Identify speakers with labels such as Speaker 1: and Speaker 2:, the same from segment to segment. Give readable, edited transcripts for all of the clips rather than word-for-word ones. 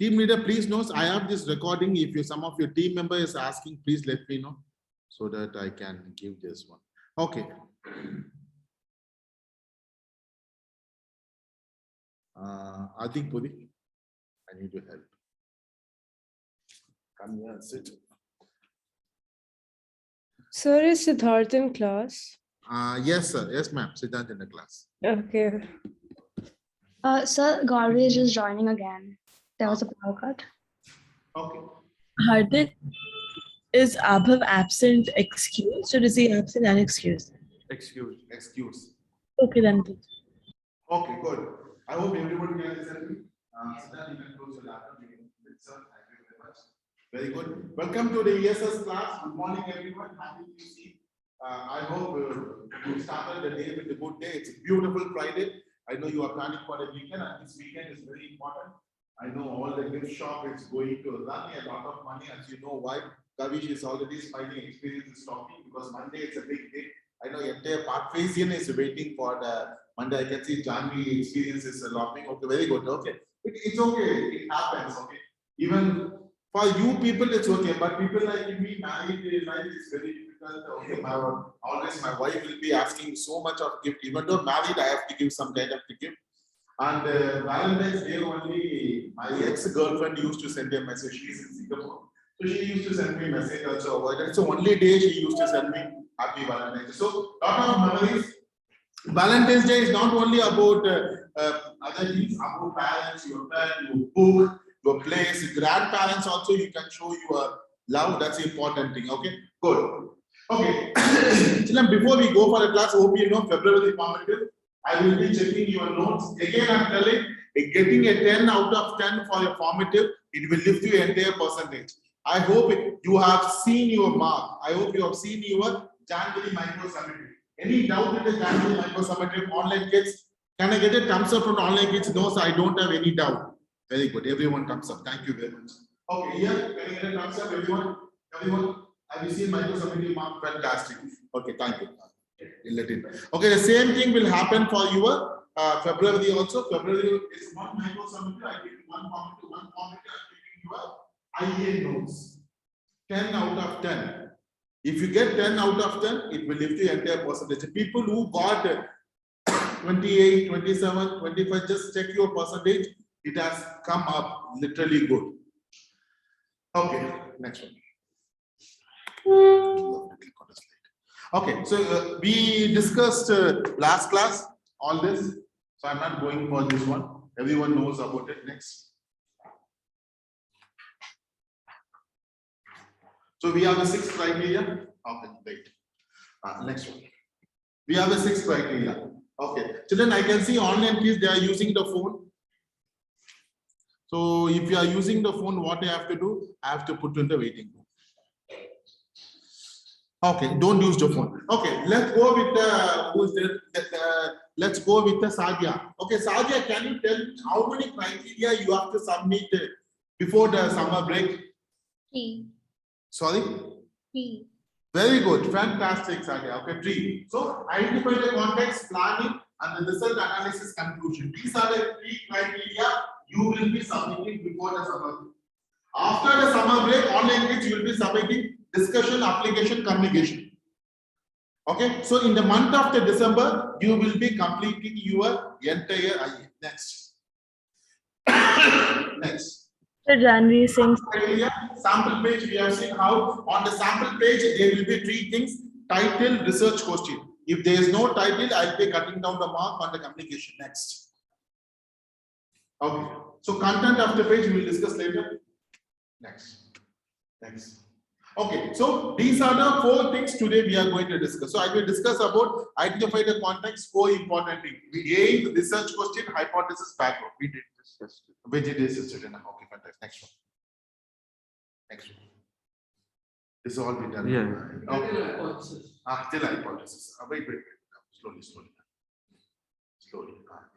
Speaker 1: Team leader, please knows I have this recording. If some of your team member is asking, please let me know so that I can give this one. Okay. I think Pudi, I need your help. Come here and sit.
Speaker 2: Sir, is Siddharth in class?
Speaker 1: Yes, sir. Yes, ma'am. Siddharth in the class.
Speaker 2: Okay.
Speaker 3: Sir, Gauri is just joining again. There was a power cut.
Speaker 1: Okay.
Speaker 4: Hardik, is Abhav absent excused or is he absent and excused?
Speaker 1: Excuse.
Speaker 4: Okay, then.
Speaker 1: Okay, good. I hope everybody can listen to me. Siddharth, you can close your laptop. Sir, thank you very much. Very good. Welcome to the ESS class. Good morning, everyone. Happy to see. I hope you started the day with a good day. It's a beautiful Friday. I know you are planning for the weekend, and this weekend is very important. I know all the gift shop is going to run a lot of money, as you know why. Kavish is already smiling, experience is talking because Monday it's a big day. I know entire Parkwaysian is waiting for the Monday. I can see Janvi experience is laughing. Okay, very good. Okay, it's okay. It happens. Okay, even for you people it's okay, but people like me, married life is very difficult. Okay, always my wife will be asking so much of gift. Even though married, I have to give some kind of gift. And Valentine's Day only, my ex-girlfriend used to send a message. She's in Singapore. So she used to send me a message also. That's the only day she used to send me Happy Valentine's Day. So, lot of memories. Valentine's Day is not only about other things, about parents, your pet, your book, your place, grandparents also you can show your love. That's the important thing. Okay, good. Okay, Chilam, before we go for the class, hope you know February formative. I will be checking your notes. Again, I'm telling, getting a 10 out of 10 for your formative, it will lift your entire percentage. I hope you have seen your mark. I hope you have seen your January micro summative. Any doubt in the January micro summative online kids? Can I get a thumbs up from online kids? No, sir, I don't have any doubt. Very good. Everyone thumbs up. Thank you very much. Okay, here, can I get a thumbs up, everyone? Everyone, have you seen micro summative mark? Fantastic. Okay, thank you. Okay, the same thing will happen for your February also. February is one micro summative. I give one comment, I'm giving your IA notes. 10 out of 10. If you get 10 out of 10, it will lift your entire percentage. People who got 28, 27, 25, just check your percentage. It has come up literally good. Okay, next one. Okay, so we discussed last class all this, so I'm not going for this one. Everyone knows about it. Next. So we have the 6 criteria. Okay, wait. Next one. We have the 6 criteria. Okay, children, I can see online kids, they are using the phone. So if you are using the phone, what I have to do? I have to put in the waiting room. Okay, don't use the phone. Okay, let's go with the let's go with the Sadia. Okay, Sadia, can you tell how many criteria you have to submit before the summer break?
Speaker 3: 3.
Speaker 1: Sorry?
Speaker 3: 3.
Speaker 1: Very good, fantastic, Sadia. Okay, 3. So identify the context, planning, and the result analysis conclusion. These are the 3 criteria you will be submitting before the summer break. After the summer break, online kids you will be submitting discussion, application, communication. Okay, so in the month of the December, you will be completing your entire IA. Next. Next.
Speaker 4: So January sings.
Speaker 1: Sample page, we have seen how on the sample page there will be 3 things: title, research question. If there is no title, I'll be cutting down the mark on the communication. Next. Okay, so content of the page we will discuss later. Next. Next. Okay, so these are the 4 things today we are going to discuss. So I will discuss about identify the context, 4 important things. A, research question, hypothesis, background. We did discuss. Which it is yesterday. Okay, fantastic. Next one. Next one. This is all we done.
Speaker 5: Yeah.
Speaker 1: Okay. Till hypothesis. Wait. Slowly.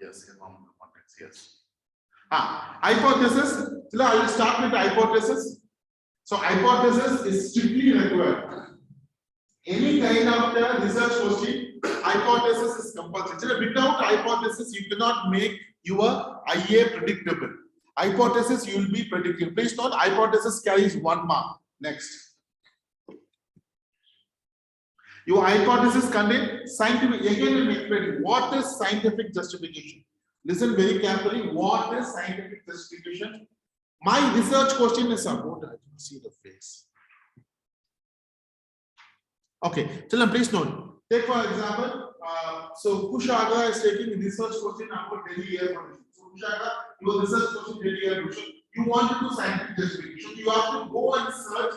Speaker 1: Yes. Context. Yes. Hypothesis. So I will start with the hypothesis. So hypothesis is strictly required. Any kind of the research question, hypothesis is compulsory. Without hypothesis, you cannot make your IA predictable. Hypothesis you will be predicting. Please note, hypothesis carries 1 mark. Next. Your hypothesis contain scientific. Again, let me explain. What is scientific justification? Listen very carefully. What is scientific justification? My research question is about. I don't see the face. Okay, children, please note. Take for example, so Kushaga is taking research question about Delhi air pollution. So Kushaga, your research question Delhi air pollution. You want to do scientific justification. You have to go and search.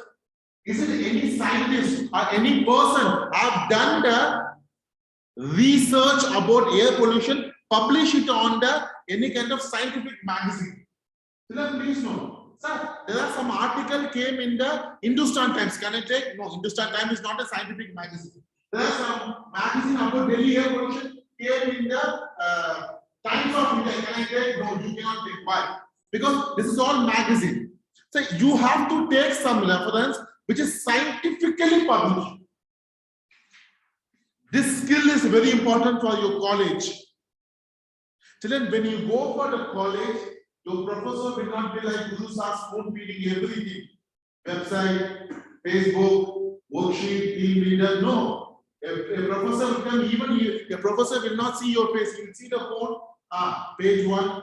Speaker 1: Is it any scientist or any person have done the research about air pollution, publish it on the any kind of scientific magazine? Children, please note. Sir, there are some article came in the Hindustan Times. Can I take? No, Hindustan Times is not a scientific magazine. There are some magazine about Delhi air pollution came in the Times of India. Can I take? No, you cannot take. Why? Because this is all magazine. So you have to take some reference which is scientifically published. This skill is very important for your college. Children, when you go for the college, your professor will not be like Guru Sir spoon feeding everything. Website, Facebook, worksheet, team leader. No. A professor will come, even a professor will not see your face. He will see the phone. Page 1.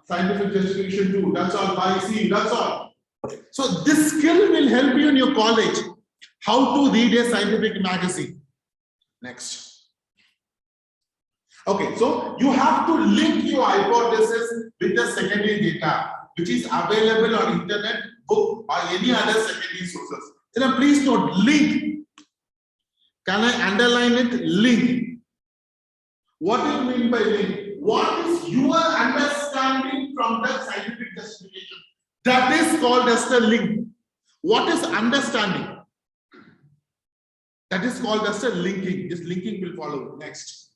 Speaker 1: Scientific justification 2. That's all. I see. That's all. So this skill will help you in your college. How to read a scientific magazine. Next. Okay, so you have to link your hypothesis with the secondary data, which is available on internet, book, or any other secondary sources. Then please note, link. Can I underline it? Link. What do you mean by link? What is your understanding from the scientific justification? That is called as the link. What is understanding? That is called as the linking. This linking will follow. Next.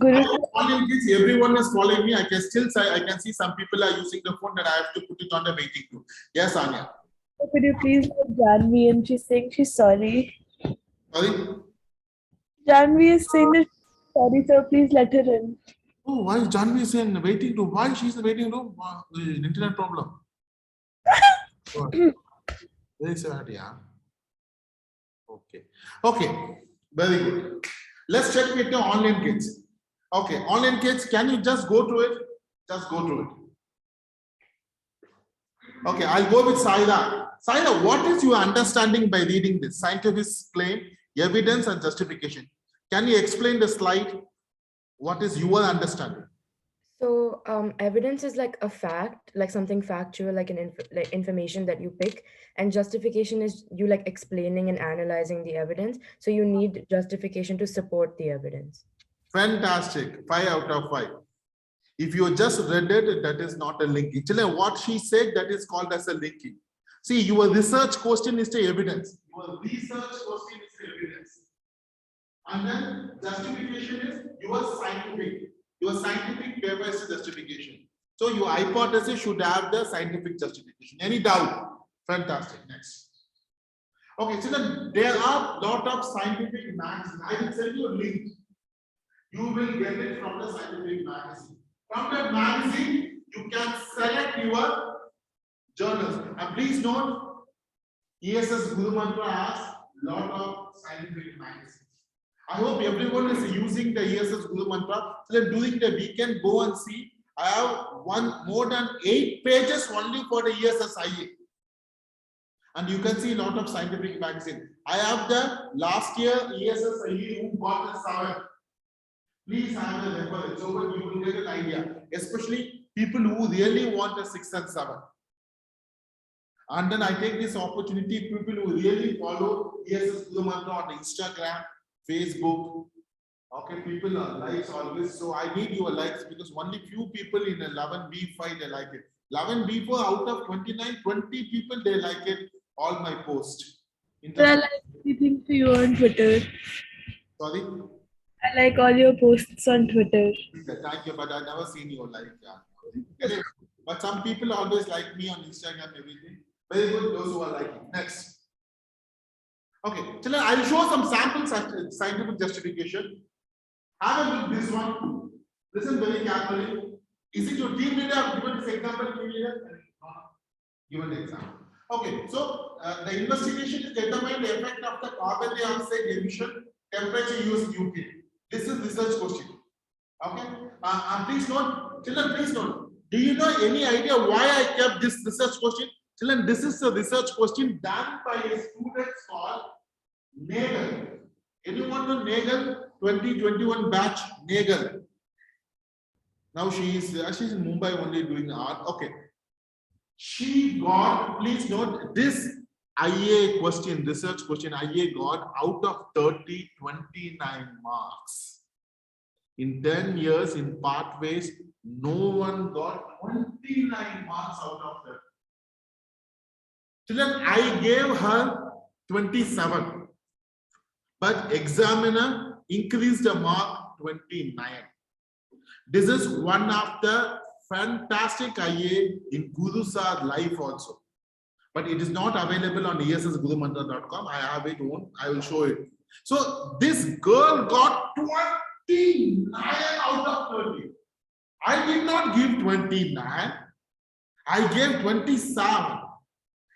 Speaker 1: Everyone is following me. I can still say I can see some people are using the phone that I have to put it on the waiting room. Yes, Anya.
Speaker 4: Could you please let Janvi and she's saying she's sorry.
Speaker 1: Sorry?
Speaker 4: Janvi is saying that she's sorry, so please let her in.
Speaker 1: Oh, why is Janvi saying in the waiting room? Why she's in the waiting room? Internet problem. Very sad, yeah. Okay. Okay. Very good. Let's check with the online kids. Okay, online kids, can you just go to it? Just go to it. Okay, I'll go with Saida. Saida, what is your understanding by reading this? Scientific claim, evidence, and justification. Can you explain the slide? What is your understanding?
Speaker 5: So evidence is like a fact, like something factual, like like information that you pick, and justification is you like explaining and analyzing the evidence. So you need justification to support the evidence.
Speaker 1: Fantastic. 5 out of 5. If you just read it, that is not a linking. What she said, that is called as a linking. See, your research question is the evidence. Your research question is the evidence. And then justification is your scientific. Your scientific paper is the justification. So your hypothesis should have the scientific justification. Any doubt? Fantastic. Next. Okay, so then there are a lot of scientific magazines. I will send you a link. You will get it from the scientific magazine. From that magazine, you can select your journals. And please note, ESS Guru Mantra has a lot of scientific magazines. I hope everyone is using the ESS Guru Mantra. So that during the weekend, go and see. I have more than 8 pages only for the ESS IA. And you can see a lot of scientific magazine. I have the last year ESS IA who got the 7. Please have a reference so that you will get an idea. Especially people who really want a 6 and 7. And then I take this opportunity, people who really follow ESS Guru Mantra on Instagram, Facebook. Okay, people are likes always. So I need your likes because only few people in 11B5 they like it. 11B4 out of 29, 20 people they like it. All my posts.
Speaker 4: I like everything for you on Twitter.
Speaker 1: Sorry?
Speaker 4: I like all your posts on Twitter.
Speaker 1: Thank you, but I've never seen your like. Yeah. But some people always like me on Instagram and everything. Very good, those who are liking. Next. Okay, so I'll show some samples of scientific justification. Have a look at this one. Listen very carefully. Is it your team leader given this example given the example. Okay, so the investigation is determine the effect of the carbon dioxide emission temperature used UK. This is research question. Okay, please note, children, please note. Do you know any idea why I kept this research question? Children, this is a research question done by a student called Nagel. Anyone know Nagel? 2021 batch Nagel. Now she is she's in Mumbai only doing art. Okay. She got, please note, this IA question, research question, IA got out of 30, 29 marks. In 10 years, in pathways, no one got 29 marks out of that. Children, I gave her 27, but examiner increased the mark 29. This is one of the fantastic IA in Guru Sir life also. But it is not available on ESSGurumantra.com. I have it own. I will show it. So this girl got 29 out of 30. I did not give 29. I gave 27.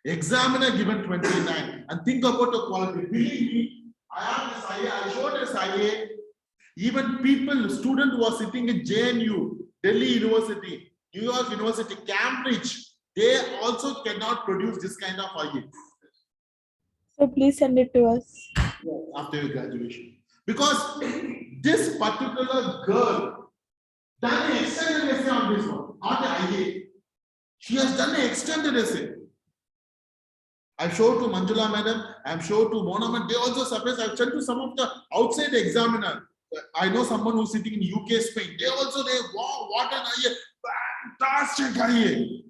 Speaker 1: Examiner given 29. And think about the quality. Believe me, I have this IA. I showed this IA. Even people, students who are sitting in JNU, Delhi University, New York University, Cambridge, they also cannot produce this kind of IA.
Speaker 4: So please send it to us.
Speaker 1: After your graduation. Because this particular girl done an extended essay on this one, not the IA. She has done an extended essay. I showed to Manjula madam, I am showed to Mona madam, they also surprised. I have sent to some of the outside examiner. I know someone who's sitting in UK, Spain. They also, wow, what an IA. Fantastic IA.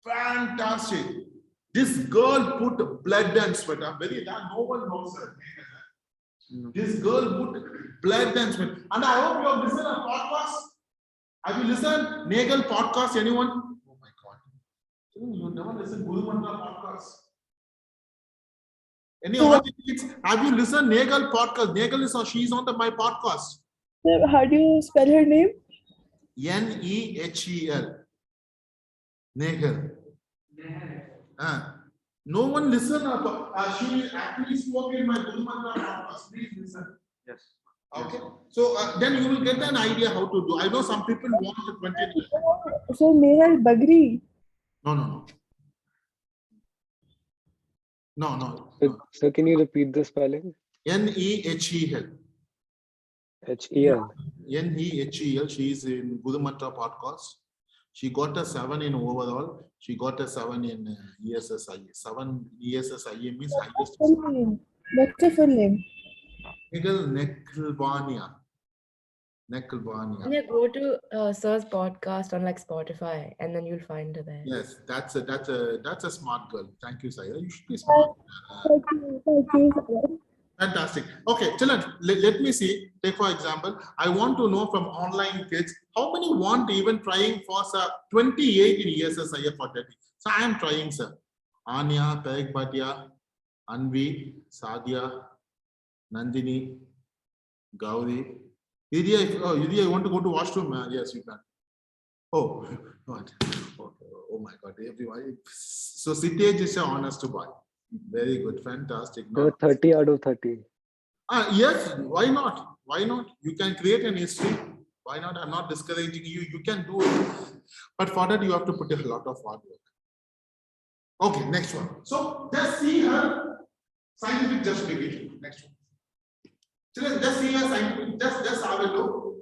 Speaker 1: Fantastic. This girl put blood and sweat. I'm very glad no one knows her. This girl put blood and sweat. And I hope you have listened to a podcast. Have you listened? Nagel podcast, anyone? Oh my God. You never listen Guru Mantra podcast. Any audience? Have you listened Nagel podcast? Nagel is she's on my podcast.
Speaker 4: Sir, how do you spell her name?
Speaker 1: Nehel. Nagel. No one listen. She actually spoke in my Guru Mantra podcast. Please listen.
Speaker 6: Yes.
Speaker 1: Okay. So then you will get an idea how to do. I know some people want to 20.
Speaker 4: So Nehal Bagri.
Speaker 1: No.
Speaker 6: So can you repeat the spelling?
Speaker 1: Nehel.
Speaker 6: H-E-L.
Speaker 1: Nehel. She is in Guru Mantra podcast. She got a 7 in overall. She got a 7 in ESS IA. 7 ESS IA means highest.
Speaker 4: What's the full name?
Speaker 1: Nekelvania.
Speaker 5: Yeah, go to Sir's podcast on like Spotify, and then you'll find her there.
Speaker 1: Yes, that's a smart girl. Thank you, Saya. You should be smart.
Speaker 4: Thank you.
Speaker 1: Fantastic. Okay, children, let me see. Take for example, I want to know from online kids, how many want even trying for sir 28 in ESS IA for 30? So I am trying, sir. Anya, Perik Bhatia, Anvi, Sadia, Nandini, Gauri. Yudhiya, you want to go to washroom? Yes, you can. Oh, what? Oh my God, everyone. So Sitage is an honest boy. Very good, fantastic.
Speaker 6: 30 out of 30.
Speaker 1: Yes, why not? Why not? You can create an history. Why not? I'm not discouraging you. You can do it. But for that, you have to put a lot of hard work. Okay, next one. So just see her scientific justification. Next one. So just see her scientific, just have a look.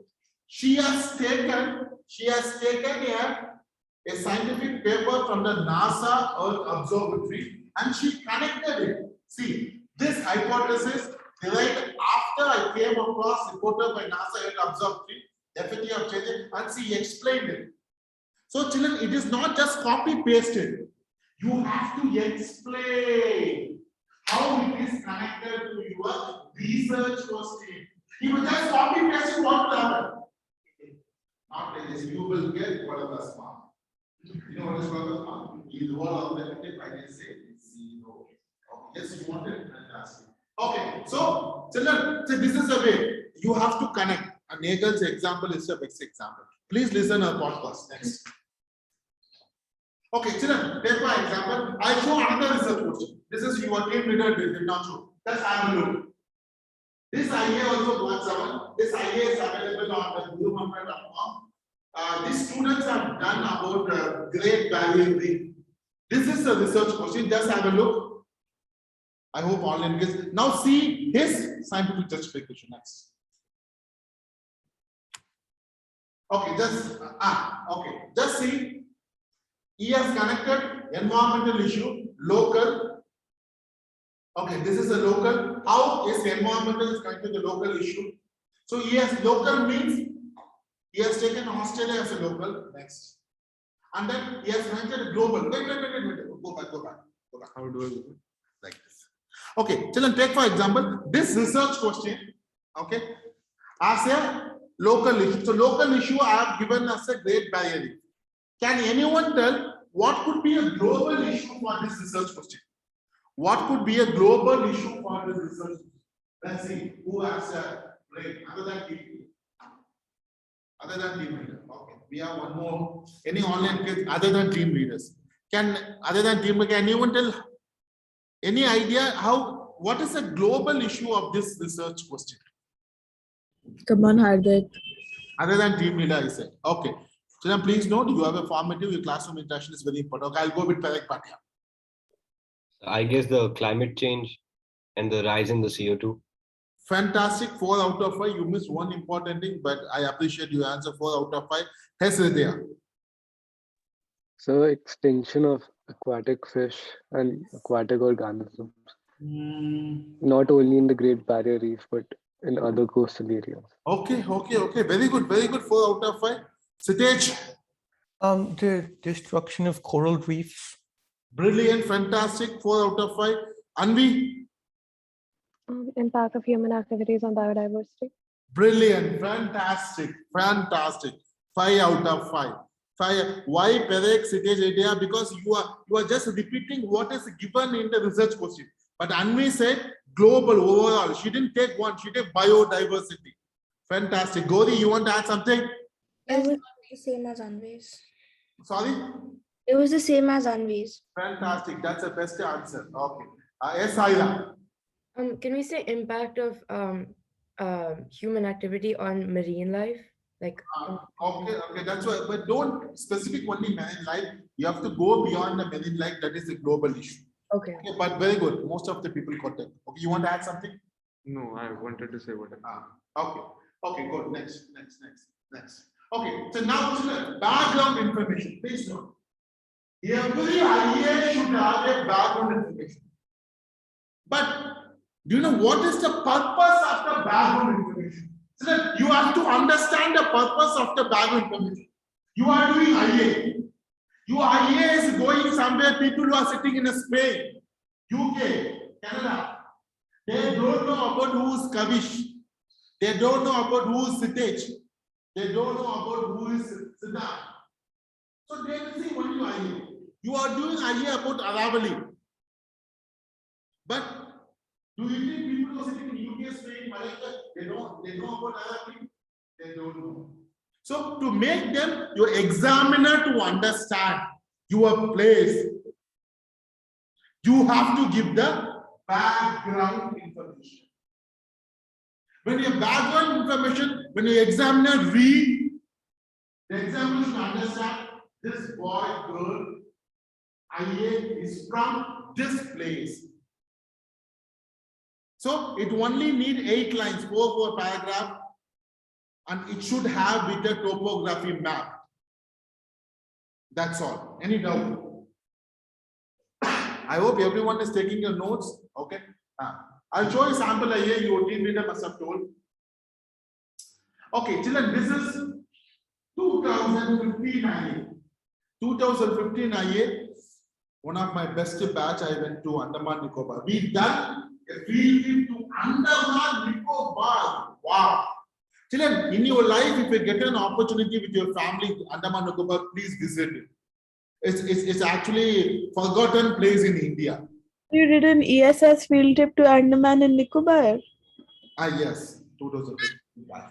Speaker 1: She has taken a scientific paper from the NASA Earth Observatory and she connected it. See, this hypothesis derived after I came across reported by NASA Earth Observatory, Deputy of Change, and she explained it. So children, it is not just copy pasted. You have to explain how it is connected to your research question. If you just copy paste, what will happen? Not like this, you will get whatever mark. You know what is whatever mark? You roll out the tip, I can say 0. Okay. Yes, you want it? Fantastic. Okay, so children, this is a way you have to connect. And Nagel's example is a best example. Please listen to our podcast next. Okay, children, take for example, I show another research question. This is your team leader did not show. Let's have a look. This IA also got 7. This IA is available on the gurumantra.com. These students have done about Great Barrier Reef. This is a research question. Just have a look. I hope online gets. Now see his scientific justification next. Okay, just see. He has connected environmental issue, local. Okay, this is a local. How is environmental is connected to the local issue? So he has local means he has taken Australia as a local. Next. And then he has connected global. Wait. Go back. How do I do it? Like this. Okay, children, take for example, this research question, okay, as a local issue. So local issue I have given as a Great Barrier Reef. Can anyone tell what could be a global issue for this research question? What could be a global issue for this research? Let's see who has a break other than team. Other than team leader. Okay, we have one more. Any online kids other than team leaders? Other than team leader, can anyone tell any idea what is the global issue of this research question?
Speaker 4: Come on, Hardik.
Speaker 1: Other than team leader, I said. Okay. So then please note you have a formative, your classroom interaction is very important. Okay, I'll go with Parag Patia.
Speaker 7: I guess the climate change and the rise in the CO2.
Speaker 1: Fantastic. 4 out of 5. You missed one important thing, but I appreciate your answer. 4 out of 5. Yes, there.
Speaker 6: So extinction of aquatic fish and aquatic organisms, not only in the Great Barrier Reef, but in other coastal areas.
Speaker 1: Okay. Very good. 4 out of 5. Sitej.
Speaker 8: The destruction of coral reefs.
Speaker 1: Brilliant, fantastic. 4 out of 5. Anvi.
Speaker 2: Impact of human activities on biodiversity.
Speaker 1: Brilliant, fantastic. 5 out of 5. Why Perek, Sitej, idea? Because you are just repeating what is given in the research question. But Anvi said global overall. She didn't take one. She took biodiversity. Fantastic. Gauri, you want to add something?
Speaker 9: It was the same as Anvi's.
Speaker 1: Sorry.
Speaker 9: It was the same as Anvi's.
Speaker 1: Fantastic. That's the best answer. Okay. Yes, Aila.
Speaker 5: Can we say impact of human activity on marine life? Like
Speaker 1: Okay, that's why, but don't specific only marine life. You have to go beyond the marine life. That is a global issue.
Speaker 5: okay.
Speaker 1: But very good. Most of the people got that. Okay, you want to add something?
Speaker 10: No, I wanted to say what.
Speaker 1: Okay, good. Next. Okay, so now to the background information. Please note. Every IA should have a background information. But do you know what is the purpose of the background information? So that you have to understand the purpose of the background information. You are doing IA. Your IA is going somewhere. People who are sitting in Spain, UK, Canada. They don't know about who is Kavish. They don't know about who is Sitej. They don't know about who is Siddharth. So they will see only IA. You are doing IA about Aravali. But do you think people who are sitting in UK, Spain, Malaysia, they know about Aravali? They don't know. So to make them your examiner to understand your place, you have to give the background information. When your background information, when your examiner read, the examiner should understand this boy, girl, IA is from this place. So it only need 8 lines, 4 paragraph, and it should have with a topography map. That's all. Any doubt? I hope everyone is taking your notes. Okay. I'll show you sample IA your team leader must have told. Okay, children, this is 2015 IA. 2015 IA, one of my best batch, I went to Andaman Nicobar. We done a field trip to Andaman Nicobar. Wow. Children, in your life, if you get an opportunity with your family, Andaman Nicobar, please visit it. It's actually forgotten place in India.
Speaker 4: You did an ESS field trip to Andaman and Nicobar.
Speaker 1: Yes, 2015.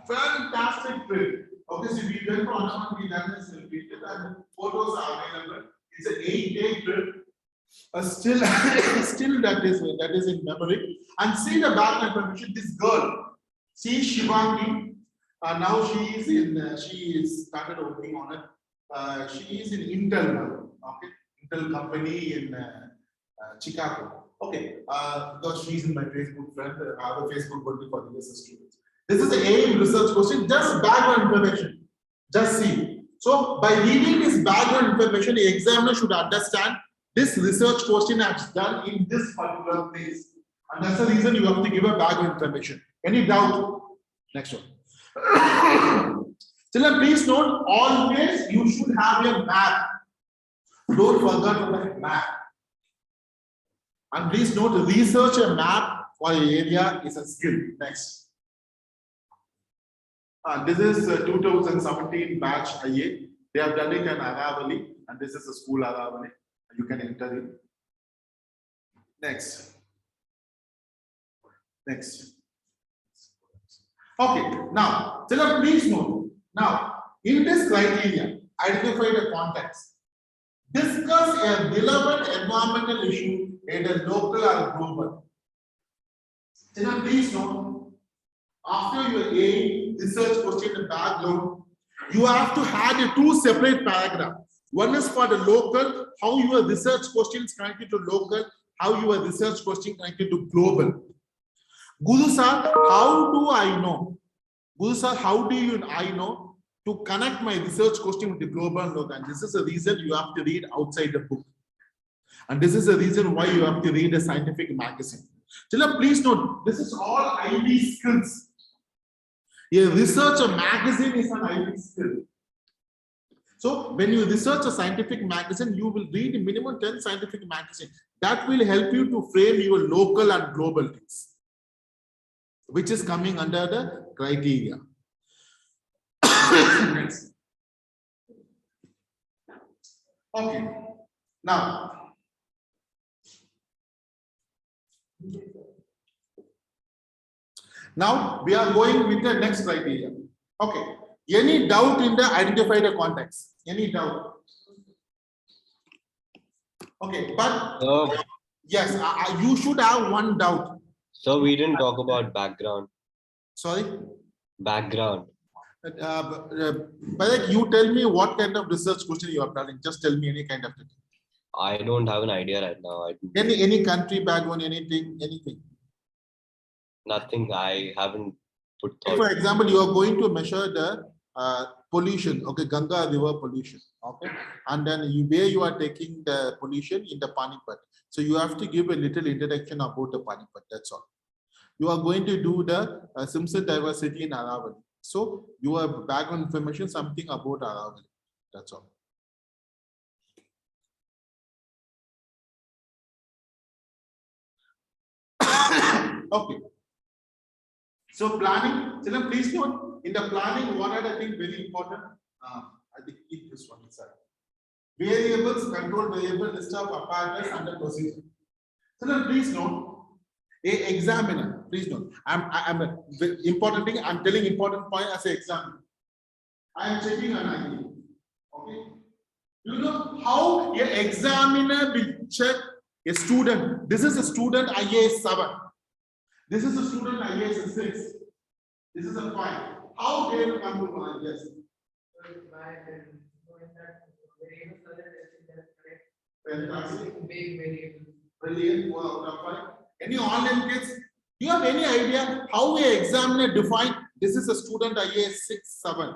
Speaker 1: Fantastic trip. Okay, so we went to Andaman, we done this field trip, and photos are available. It's an Still that is in memory. And see the background information. This girl, see Shivangi. Now she is started working on it. She is in Intel now. Okay, Intel company in Chicago. Okay, because she's in my Facebook friend. I have a Facebook only for the ESS students. This is the AIM research question. Just background information. Just see. So by reading this background information, the examiner should understand this research question is done in this particular place. And that's the reason you have to give a background information. Any doubt? Next one. Children, please note, always you should have a map. Don't forget about map. And please note, research a map for an area is a skill. Next. This is 2017 batch IA. They have done it in Aravali, and this is a school Aravali. You can enter it. Next. Next. Okay, now, children, please note. Now, in this criteria, identify the context. Discuss a relevant environmental issue, either local or global. Children, please note. After your A research question background, you have to add two separate paragraphs. One is for the local, how your research question is connected to local, how your research question connected to global. Guru sir, how do I know? Guru sir, how do I know to connect my research question with the global and local? And this is the reason you have to read outside the book. And this is the reason why you have to read a scientific magazine. Children, please note, this is all IB skills. A research magazine is an IB skill. So when you research a scientific magazine, you will read minimum 10 scientific magazines. That will help you to frame your local and global things, which is coming under the criteria. Next. Okay. Now, we are going with the next criteria. Okay. Any doubt in the identify the context? Any doubt? Okay, but yes, you should have one doubt.
Speaker 7: So we didn't talk about background.
Speaker 1: Sorry?
Speaker 7: Background.
Speaker 1: But you tell me what kind of research question you are planning. Just tell me any kind of thing.
Speaker 7: I don't have an idea right now.
Speaker 1: Any country background, anything.
Speaker 7: Nothing. I haven't put thought.
Speaker 1: For example, you are going to measure the pollution, okay, Ganga river pollution, okay, and then where you are taking the pollution in the Panipat. So you have to give a little introduction about the Panipat. That's all. You are going to do the Simpson diversity in Aravali. So your background information, something about Aravali. That's all. Okay. So planning, children, please note, in the planning, what are the things very important? I think keep this one inside. Variables, control variable, list of apparatus and the procedure. Children, please note, a examiner, please note, I'm important thing, I'm telling important point as an examiner. I am checking an idea. Okay. You know how an examiner will check a student. This is a student IAS 7. This is a student IAS 6. This is a 5. How they will come to one? Yes. Brilliant. 4 out of 5. Any online kids? Do you have any idea how a examiner define this is a student IAS 6, 7?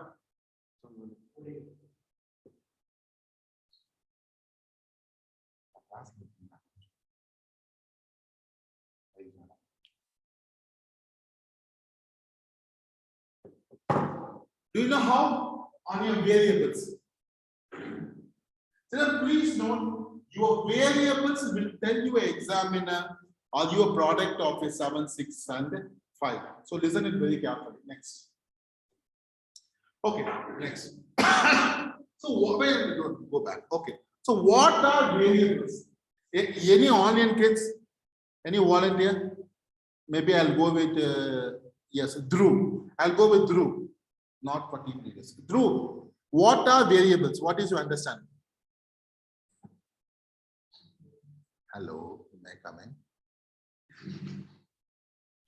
Speaker 1: Do you know how? On your variables. So please note, your variables will tell you an examiner or your product of a 7, 6, and 5. So listen it very carefully. Next. Okay, next. So where go back? Okay. So what are variables? Any online kids? Any volunteer? Maybe I'll go with yes, Drew. I'll go with Drew. Not for team leaders. Drew, what are variables? What is your understanding? Hello, may I come in?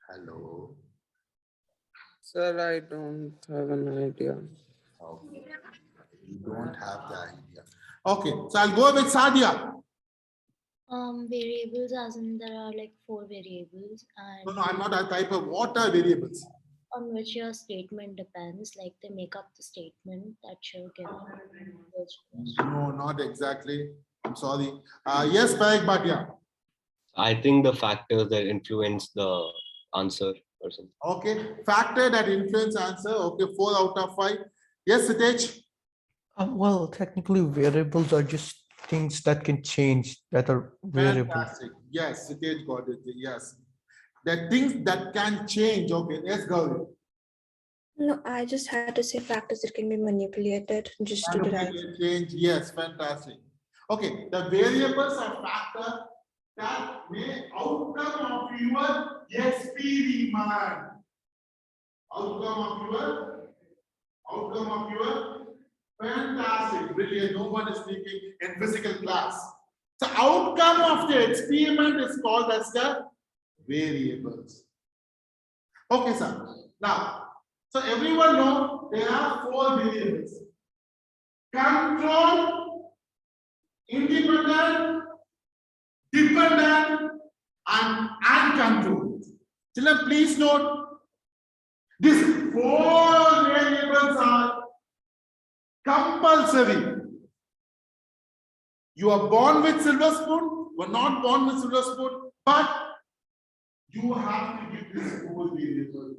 Speaker 1: Hello.
Speaker 10: Sir, I don't have an idea.
Speaker 1: Okay. You don't have the idea. Okay, so I'll go with Sadia.
Speaker 11: Variables, as in there are like 4 variables,
Speaker 1: No,
Speaker 11: and
Speaker 1: I'm not a type of what are variables.
Speaker 11: on which your statement depends, like they make up the statement that you're given.
Speaker 1: No, not exactly. I'm sorry. Yes, Parag Bhatia.
Speaker 7: I think the factors that influence the answer or something.
Speaker 1: Okay, factor that influence answer. Okay, 4 out of 5. Yes, Sitej.
Speaker 8: Well, technically, variables are just things that can change that are variable.
Speaker 1: Fantastic. Yes, Sitej got it. Yes. The things that can change. Okay, yes, Gauri.
Speaker 9: No, I just had to say factors that can be manipulated just to derive.
Speaker 1: Change. Yes, fantastic. Okay, the variables are factor that may outcome of your experiment. Outcome of your fantastic, brilliant. No one is speaking in physical class. So outcome of the experiment is called as the variables. Okay, sir. Now, so everyone knows there are 4 variables: control, independent, dependent, and uncontrolled. Children, please note these 4 variables are compulsory. You are born with silver spoon, you are not born with silver spoon, but you have to give these 4 variables.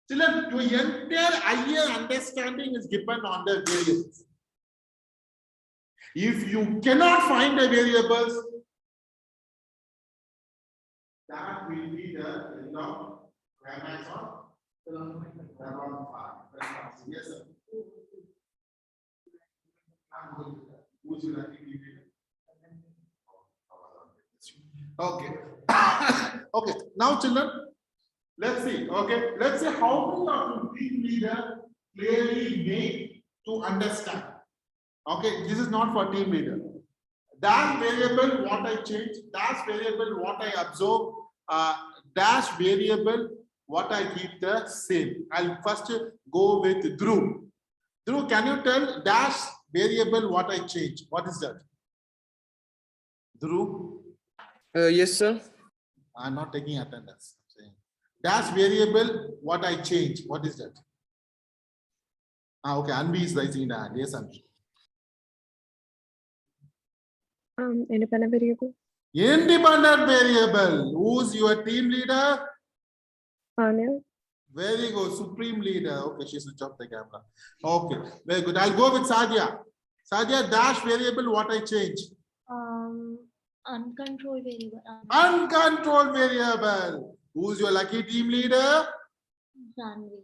Speaker 1: Children, your entire higher understanding is dependent on the variables. If you cannot find the variables, that will be the end of grammar of grammar part. Yes, sir. Who's your lucky leader? Okay. Okay. Now, children, let's see. Okay. Let's see how many of you team leader clearly make to understand. Okay. This is not for team leader. Dash variable what I change. Dash variable what I absorb. Dash variable what I keep the same. I'll first go with Dhruv. Dhruv, can you tell dash variable what I change? What is that? Dhruv?
Speaker 10: Yes, sir.
Speaker 1: I'm not taking attendance. I'm saying dash variable what I change. What is that? Okay, Anvi is raising the hand. Yes, Anvi.
Speaker 2: Independent variable.
Speaker 1: Independent variable. Who's your team leader?
Speaker 2: Anya.
Speaker 1: Very good. Supreme leader. Okay, she switched off the camera. Okay, very good. I'll go with Sadia. Sadia, dash variable what I change?
Speaker 11: Uncontrolled variable.
Speaker 1: Uncontrolled variable. Who's your lucky team leader?
Speaker 11: Janvi.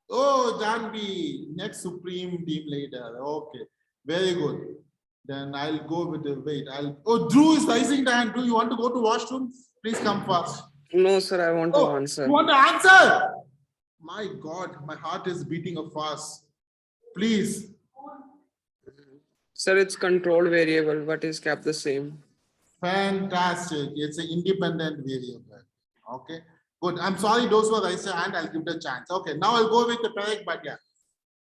Speaker 1: Oh, Janvi, next supreme team leader. Okay, very good. Then I'll go with the wait. Oh, Drew is raising the hand. Drew, you want to go to washroom? Please come fast.
Speaker 10: No, sir, I want to answer.
Speaker 1: You want to answer? My God, my heart is beating a fast. Please.
Speaker 10: Sir, it's control variable, but is kept the same.
Speaker 1: Fantastic. It's an independent variable. Okay. Good. I'm sorry, those who are raised their hand, I'll give the chance. Okay. Now I'll go with the correct, but yeah.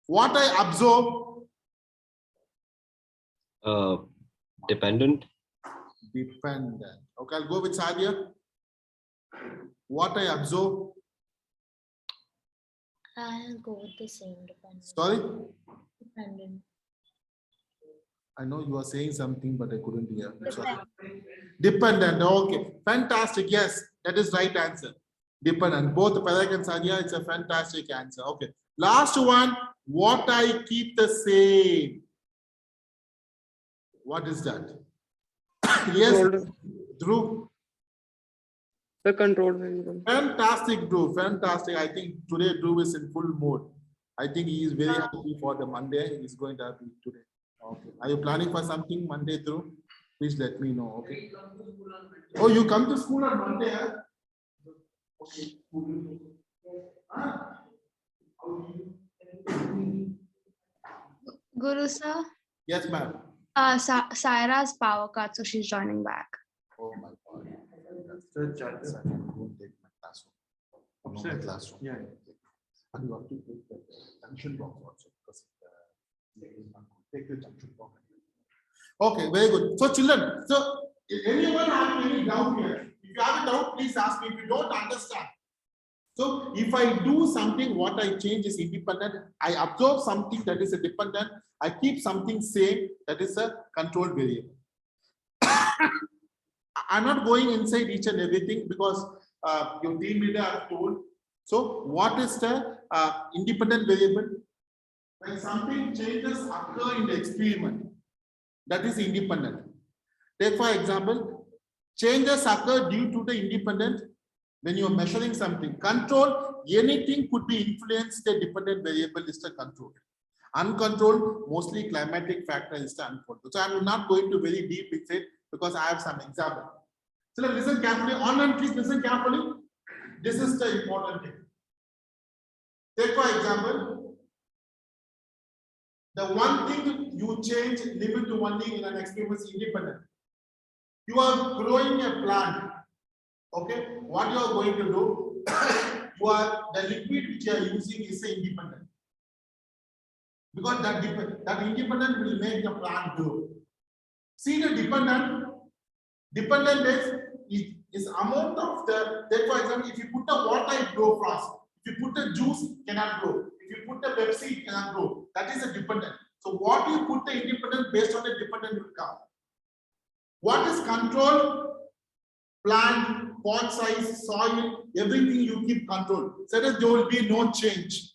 Speaker 1: What I absorb.
Speaker 7: Dependent.
Speaker 1: Dependent. Okay, I'll go with Sadia. What I absorb.
Speaker 11: I'll go with the same dependent.
Speaker 1: Sorry?
Speaker 11: Dependent.
Speaker 1: I know you are saying something, but I couldn't hear. Dependent. Okay. Fantastic. Yes, that is right answer. Dependent. Both Parag and Sadia, it's a fantastic answer. Okay. Last one. What I keep the same. What is that? Yes, Dhruv.
Speaker 10: The control variable.
Speaker 1: Fantastic, Dhruv. Fantastic. I think today Dhruv is in full mode. I think he is very happy for the Monday. He's going to happy today. Okay. Are you planning for something Monday, Dhruv? Please let me know. Okay. Oh, you come to school on Monday, huh? Okay.
Speaker 3: Guru sir,
Speaker 1: Yes, ma'am.
Speaker 3: Saira's power cut, so she's joining back.
Speaker 1: Oh my God. That's I won't take my classroom. No, my classroom. Yeah. And you have to take the junction box also because take the junction box. Okay, very good. So children, so anyone have any doubt here? If you have a doubt, please ask me. If you don't understand. So if I do something, what I change is independent. I absorb something that is a dependent. I keep something same, that is a controlled variable. I'm not going inside each and everything because your team leader have told. So what is the independent variable? When something changes occur in the experiment, that is independent. Take for example, changes occur due to the independent. When you are measuring something, control, anything could be influenced, the dependent variable is the control. Uncontrolled, mostly climatic factor is the uncontrolled. So I am not going to very deep with it because I have some example. So listen carefully, online please listen carefully. This is the important thing. Take for example, the one thing you change limit to one thing in an experiment is independent. You are growing a plant. Okay, what you are going to do, the liquid which you are using is independent. Because that independent will make the plant grow. See the dependent is amount of the, for example, if you put the water, it grow fast. If you put the juice, it cannot grow. If you put the Pepsi, it cannot grow. That is a dependent. So what you put the independent, based on the dependent will come. What is control? Plant, pot size, soil, everything you keep control. So that there will be no change.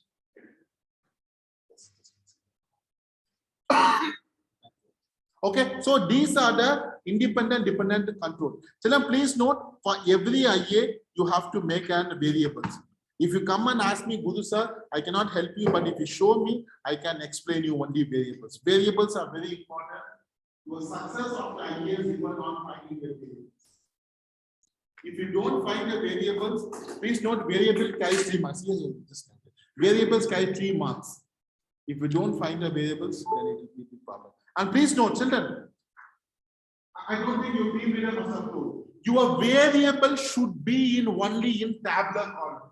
Speaker 1: Okay, so these are the independent, dependent control. Children, please note, for every IA, you have to make an variables. If you come and ask me, Guru sir, I cannot help you, but if you show me, I can explain you only variables. Variables are very important. Your success of the IA is even on finding the variables. If you don't find the variables, please note variable carries 3 marks. Variables carry 3 marks. If you don't find the variables, then it will be a big problem. And please note, children, I don't think your team leader must have told. Your variable should be only in tabular column.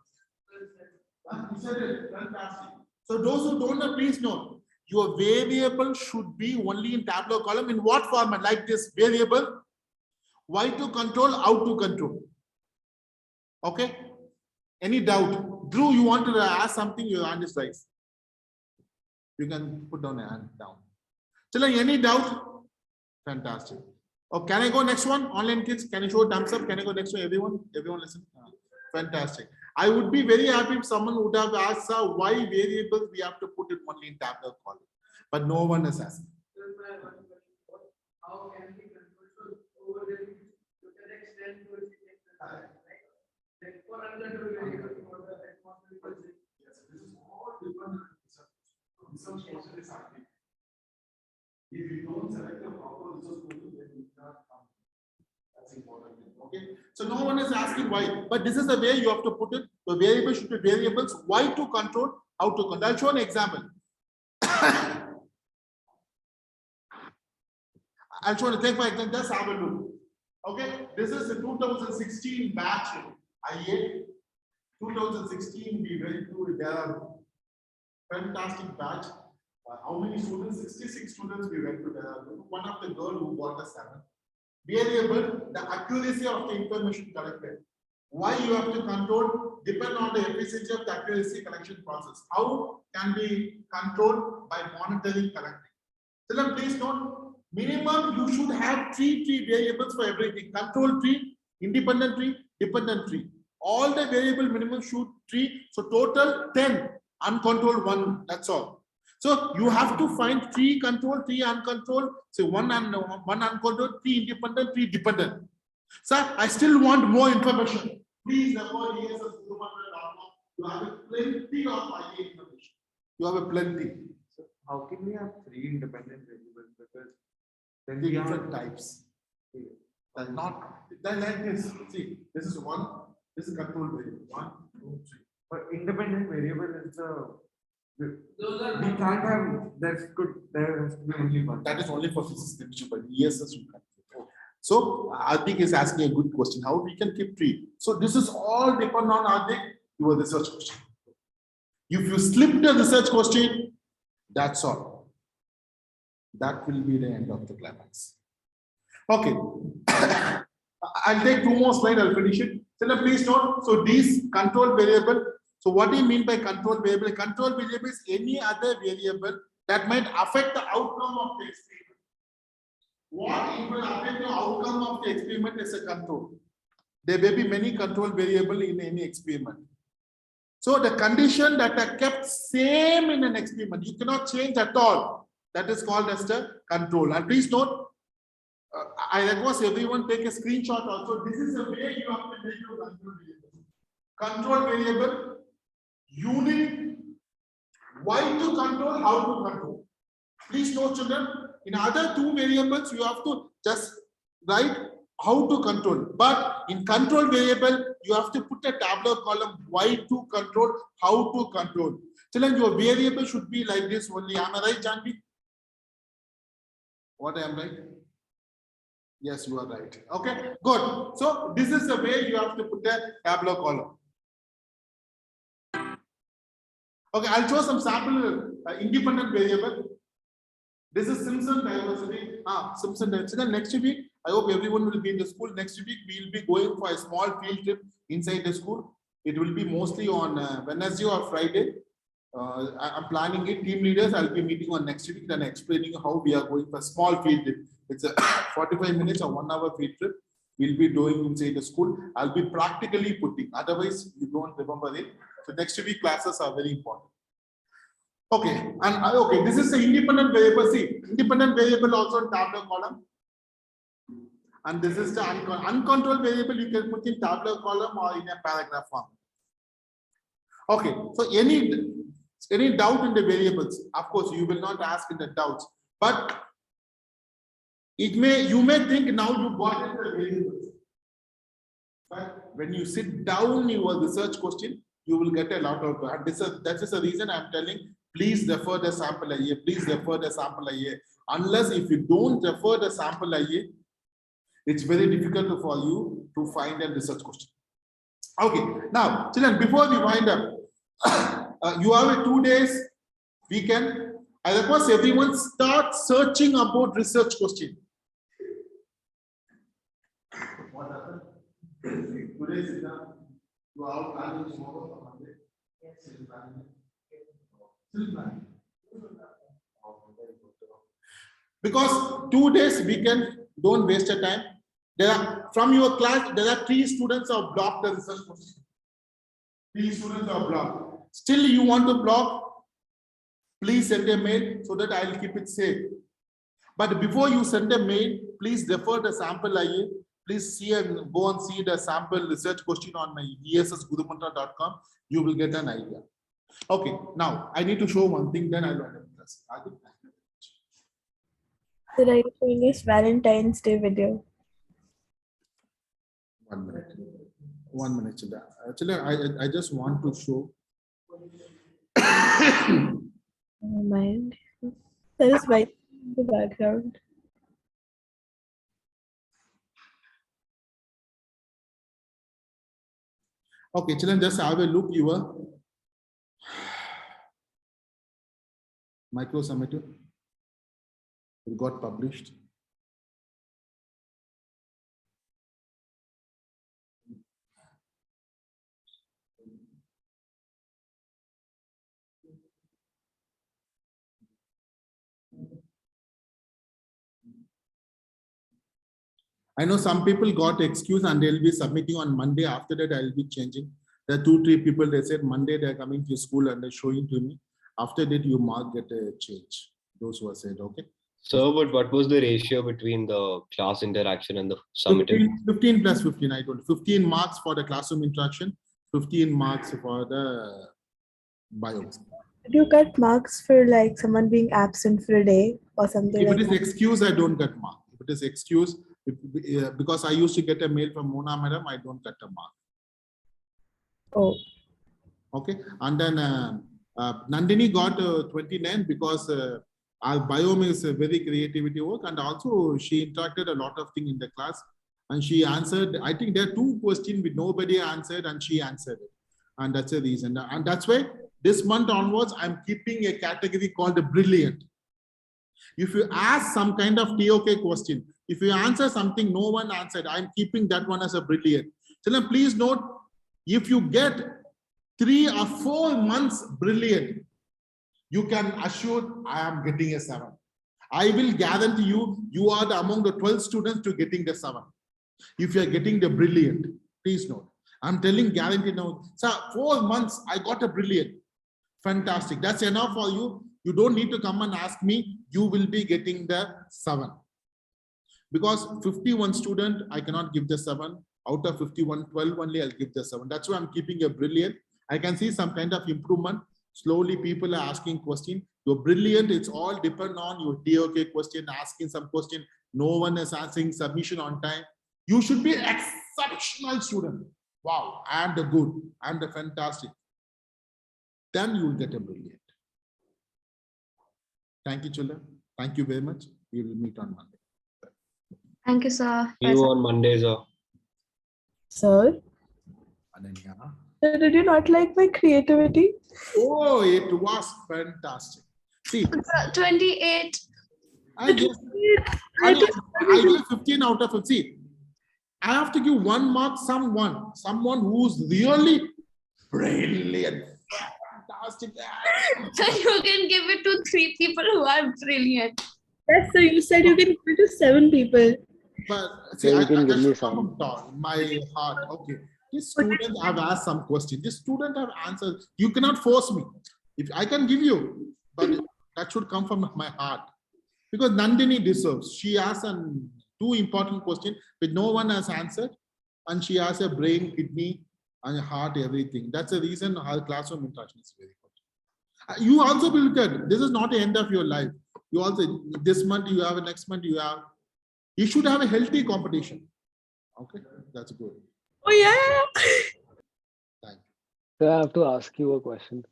Speaker 1: You said it, fantastic. So those who don't know, please note, your variable should be only in tabular column. In what format? Like this variable. Why to control, how to control. Okay? Any doubt? Drew, you want to ask something, your hand is raised. You can put down a hand down. Children, any doubt? Fantastic. Oh, can I go next one? Online kids, can you show thumbs up? Can I go next one? Everyone? Everyone listen. Fantastic. I would be very happy if someone would have asked why variables we have to put it only in tabular column. But no one is asking. How can we control over the extent to if you don't select the proper resource, then you cannot come. That's important. Okay. So no one is asking why, but this is the way you have to put it. The variable should be variables. Why to control, how to control. I'll show an example. I'll show take for example, just have a look. Okay, this is the 2016 batch IA. 2016 we went to their fantastic batch. How many students? 66 students we went to there. One of the girl who got a 7. Variable, the accuracy of the information collected. Why you have to control depend on the efficiency of the accuracy collection process. How can be controlled by monitoring collecting. So please note, minimum you should have 3 variables for everything. Control tree, independent tree, dependent tree. All the variable minimum should 3. So total 10, uncontrolled 1. That's all. So you have to find 3 controlled, 3 uncontrolled. So one uncontrolled, 3 independent, 3 dependent. Sir, I still want more information. Please refer ESS you have a plenty of IA information. You have a plenty.
Speaker 12: So how can we have 3 independent variables? Because then
Speaker 1: the different types. And not then like this. See, this is 1. This is control variable. 1, 2, 3.
Speaker 12: But independent variable is the We can't have, there has to be only one.
Speaker 1: That is only for physics, chemistry, but ESS you can. So Adik is asking a good question. How we can keep tree? So this is all depend on Adik, your research question. If you slip the research question, that's all. That will be the end of the climax. Okay. I'll take 2 more slides, I'll finish it. So now please note, so these control variable. So what do you mean by control variable? Control variable is any other variable that might affect the outcome of the experiment. What it will affect the outcome of the experiment is a control. There may be many control variables in any experiment. So the condition that are kept same in an experiment, you cannot change at all. That is called as the control. And please note, I request everyone take a screenshot also. This is the way you have to make your control variable. Control variable, unit, why to control, how to control. Please note, children, in other 2 variables, you have to just write how to control. But in control variable, you have to put a tabular column, why to control, how to control. Children, your variable should be like this only. Am I right, Janvi? What I am right? Yes, you are right. Okay, good. So this is the way you have to put a tabular column. Okay, I'll show some sample independent variable. This is Simpson diversity. Simpson diversity. Next week, I hope everyone will be in the school. Next week, we will be going for a small field trip inside the school. It will be mostly on Wednesday or Friday. I'm planning it. Team leaders, I'll be meeting on next week and explaining how we are going for a small field trip. It's a 45 minutes or 1 hour field trip. We'll be doing inside the school. I'll be practically putting. Otherwise, you don't remember it. So next week classes are very important. Okay, and okay, this is the independent variable. See, independent variable also in tabular column. And this is the uncontrolled variable. You can put in tabular column or in a paragraph form. Okay, so any doubt in the variables? Of course, you will not ask in the doubts, but you may think now you got in the variables. But when you sit down your research question, you will get a lot of that is the reason I'm telling. Please refer the sample IA. Please refer the sample IA. Unless if you don't refer the sample IA, it's very difficult for you to find a research question. Okay, now, children, before we wind up, you have a 2 days weekend. I request everyone start searching about research question. What happened? Today is you are planning tomorrow or Monday? Yes. Still planning. Because 2 days weekend, don't waste your time. There are, from your class, there are 3 students who have blocked the research question. 3 students have blocked. Still, you want to block? Please send a mail so that I will keep it safe. But before you send a mail, please refer the sample IA. Please see and go and see the sample research question on my essgurumantra.com. You will get an idea. Okay, now I need to show one thing, then I'll end the class.
Speaker 2: Did I showing us Valentine's Day video?
Speaker 1: 1 minute. 1 minute, Chilla. Actually, I just want to show.
Speaker 2: Oh, mind. That is white in the background.
Speaker 1: Okay, children, just have a look. Your micro summative. It got published. I know some people got excuse and they'll be submitting on Monday. After that, I'll be changing. There are 2-3 people, they said Monday they're coming to school and they're showing to me. After that, you mark get a change. Those who are said, okay.
Speaker 7: So, but what was the ratio between the class interaction and the summative?
Speaker 1: 15 plus 15, I told you. 15 marks for the classroom interaction, 15 marks for the bio.
Speaker 2: Did you get marks for like someone being absent for a day or something?
Speaker 1: If
Speaker 2: like
Speaker 1: it is
Speaker 2: that?
Speaker 1: excuse, I don't get mark. If it is excuse, because I used to get a mail from Mona madam, I don't get a mark.
Speaker 2: Oh.
Speaker 1: Okay, and then Nandini got 29 because our biome is a very creativity work, and also she interacted a lot of things in the class, and she answered. I think there are 2 questions with nobody answered, and she answered it, and that's the reason. And that's why this month onwards, I'm keeping a category called the brilliant. If you ask some kind of TOK question, if you answer something no one answered, I'm keeping that one as a brilliant. So now please note, if you get 3 or 4 months brilliant, you can assure I am getting a 7. I will guarantee you, you are among the 12 students to getting the 7. If you are getting the brilliant, please note. I'm telling guarantee now. So 4 months, I got a brilliant. Fantastic. That's enough for you. You don't need to come and ask me. You will be getting the 7. Because 51 student, I cannot give the 7. Out of 51, 12 only I'll give the 7. That's why I'm keeping a brilliant. I can see some kind of improvement. Slowly people are asking question. You're brilliant. It's all depend on your TOK question, asking some question. No one is answering submission on time. You should be exceptional student. Wow, I'm the good. I'm the fantastic. Then you will get a brilliant. Thank you, children. Thank you very much. We will meet on Monday.
Speaker 3: Thank you, sir.
Speaker 7: See you on Monday, sir.
Speaker 4: Sir,
Speaker 1: Ananya.
Speaker 4: sir, did you not like my creativity?
Speaker 1: Oh, it was fantastic. See,
Speaker 3: 28.
Speaker 1: I gave 15 out of 50. I have to give 1 mark someone who's really brilliant. Fantastic.
Speaker 3: So you can give it to 3 people who are brilliant.
Speaker 4: Yes, sir, you said you can give it to 7 people.
Speaker 1: But see,
Speaker 6: Yeah, you
Speaker 1: I
Speaker 6: can give me
Speaker 1: should
Speaker 6: some.
Speaker 1: come from my heart. Okay. This student have asked some question. This student have answered. You cannot force me. If I can give you, but that should come from my heart. Because Nandini deserves. She asked 2 important questions which no one has answered. And she asked a brain, kidney, and heart, everything. That's the reason her classroom interaction is very good. You also will get, this is not the end of your life. You also, this month you have, next month you have. You should have a healthy competition. Okay, that's good.
Speaker 4: Oh, yeah.
Speaker 1: Thank you.
Speaker 6: So I have to ask you a question.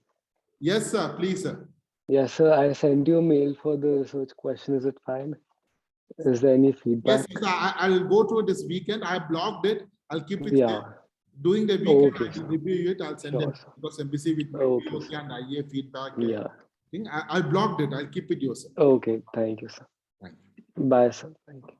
Speaker 1: Yes, sir. Please, sir.
Speaker 6: Yes, sir. I sent you a mail for the research question. Is it fine? Is there any feedback?
Speaker 1: Yes, I'll go to it this weekend. I blocked it. I'll keep it
Speaker 6: Yeah.
Speaker 1: there. During the weekend,
Speaker 6: Okay,
Speaker 1: I
Speaker 6: sir.
Speaker 1: will review it. I'll send
Speaker 6: Sure,
Speaker 1: it
Speaker 6: sir.
Speaker 1: because I'm busy with
Speaker 6: Okay,
Speaker 1: POK
Speaker 6: sir.
Speaker 1: and IA feedback.
Speaker 6: Yeah.
Speaker 1: I blocked it. I'll keep it yourself.
Speaker 6: Okay. Thank you, sir.
Speaker 1: Thank you.
Speaker 6: Bye, sir. Thank you.